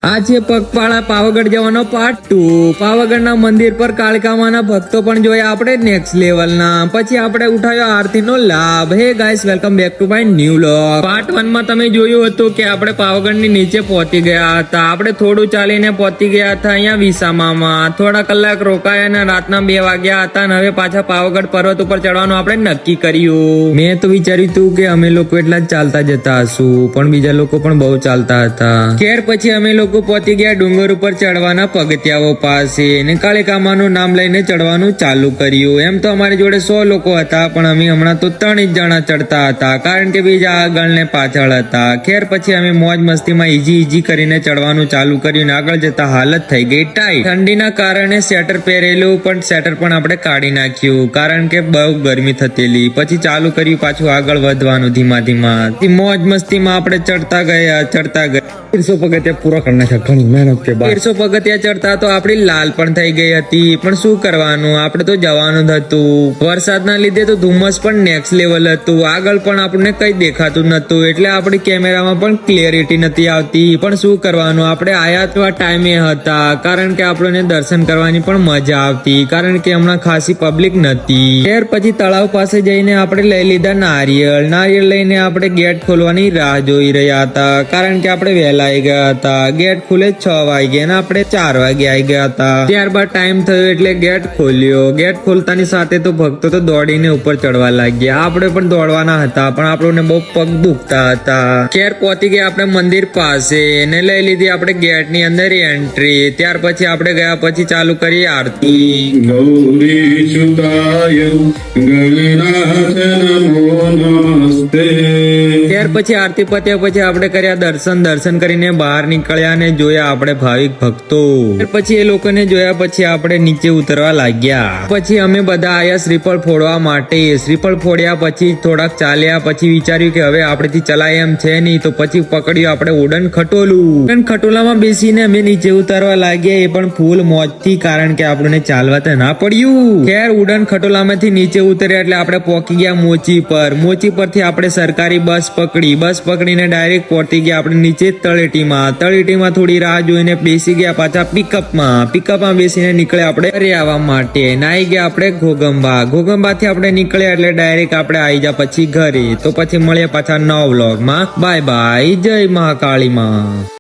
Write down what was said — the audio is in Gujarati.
આ છે પગપાળા પાવાગઢ જવાનો પાર્ટ 2। પાવાગઢના મંદિર પર કાળકામાના ભક્તો પણ જોયા આપણે નેક્સ્ટ લેવલના। પછી આપણે ઉઠાવ્યો આરતીનો લાભ। હે guys, welcome back to my new vlog. Part 1 માં તમે જોયું હતું કે આપણે પાવાગઢની નીચે પહોંચી ગયા હતા। આપણે થોડું ચાલીને પહોંચી ગયા હતા અહીંયા વિસામામાં। થોડા કલાક રોકાયા અને રાતના 2 વાગ્યા હતા અને હવે પાછા પાવાગઢ પર્વત ઉપર ચડવાનું આપણે નક્કી કર્યું। મેં તો વિચાર્યું હતું કે અમે લોકો એટલા જ ચાલતા જતા હશું, પણ બીજા લોકો પણ બહુ ચાલતા હતા। ખેર પછી અમે લોકો પહોંચી ગયા ડુંગર ઉપર ચડવાના પગથિયાઓ પાસે ને કાળકામાનું નામ લઈને ચડવાનું ચાલુ કર્યું। એમ તો અમારી જોડે 100 લોકો હતા, પણ અમે હમણાં તો 3 જ જણા ચડતા હતા, કારણ કે બીજા આગળ ને પાછળ હતા। ખેર પછી અમે મોજ મસ્તીમાં ઈજી કરીને ચડવાનું ચાલુ કર્યું ને આગળ જતા હાલત થઈ ગઈ ટાઈટ। ઠંડીના કારણે સ્વેટર પહેરેલું, પણ સ્વેટર પણ આપણે કાઢી નાખ્યું, કારણ કે બહુ ગરમી થતેલી। પછી ચાલુ કર્યું પાછું આગળ વધવાનું ધીમા મોજ મસ્તીમાં આપણે ચડતા ગયા 150 પગથિયા પૂરા કરી નાખ્યા ઘણી મહેનત કે બાદ। 150 પગથિયા ચડતા તો આપણી લાલ પણ થઈ ગઈ હતી, પણ શું કરવાનું, આપણે તો જવાનું જ હતું। વરસાદના લીધે તો ધુમ્મસ પણ નેક્સ્ટ લેવલ હતું, આગળ પણ આપણને કઈ દેખાતું નતું, એટલે આપણી કેમેરામાં પણ ક્લિયરિટી નથી આવતી, પણ શું કરવાનું, આપણે આયા તેવા ટાઈમે હતા, કારણ કે આપણને દર્શન કરવાની પણ મજા આવતી, કારણ કે હમણાં ખાસી પબ્લિક નથી। ત્યાર પછી તળાવ પાસે જઈને આપણે લઈ લીધા નારિયેળ લઈને આપણે ગેટ ખોલવાની રાહ જોઈ રહ્યા હતા, કારણ કે આપણે વહેલા આવી ગયા હતા। ગેટ ખુલે 6 વાગે અને આપણે 4 વાગે આવી ગયા હતા। ત્યારબાદ ટાઈમ થયો એટલે ગેટ ખોલ્યો। ગેટ ખોલતાની સાથે તો ભક્તો તો દોડીને ઉપર ચડવા લાગ્યા। આપણે પણ દોડવાના હતા, પણ આપણને બહુ પગ દુખતા હતા। ખેર પહોંચી ગયા આપણે મંદિર પાસે ને લઈ લીધી આપણે ગેટ ની અંદર એન્ટ્રી। ત્યાર પછી આપણે ગયા પછી ચાલુ કરી આરતી। ગૌરી સુતાય ગણનાથ નમો નમસ્તે। ત્યાર પછી આરતી પત્યા પછી આપણે કર્યા દર્શન કરીને બહાર નીકળ્યા ને જોયા આપણે ભાવિક ભક્તો। પછી એ લોકોને જોયા પછી આપણે નીચે ઉતરવા લાગ્યા। પછી અમે બધા આયા શ્રીફળ ફોડવા માટે। શ્રીફળ ફોડ્યા પછી થોડાક ચાલ્યા, પછી વિચાર્યું કે હવે આપણેથી ચલાય એમ છે નહીં, તો પછી પકડ્યું આપણે ઉડન ખટોલું। ખટોલામાં બેસીને અમે નીચે ઉતરવા લાગ્યા, એ પણ ફૂલ મોજથી, કારણ કે આપણને ચાલવા તો ના પડ્યું। ખેર ઉડન ખટોલામાંથી નીચે ઉતર્યા એટલે આપણે પહોંચી ગયા મોચી પર। મોચી પરથી આપણે સરકારી બસ પકડીને ડાયરેક્ટ પહોંચી ગયા આપણે નીચે તળેટીમાં થોડી રાહ જોઈને બેસી ગયા પાછા પિકઅપમાં બેસીને નીકળ્યા આપણે ઘરે આવવા માટે। નાઈ ગયા આપણે ઘોગંબાથી આપણે નીકળ્યા એટલે ડાયરેક્ટ આપણે આવી જા પછી ઘરે। તો પછી મળ્યા પાછા નવા વ્લોગમાં। બાય બાય, જય મહાકાળી માં।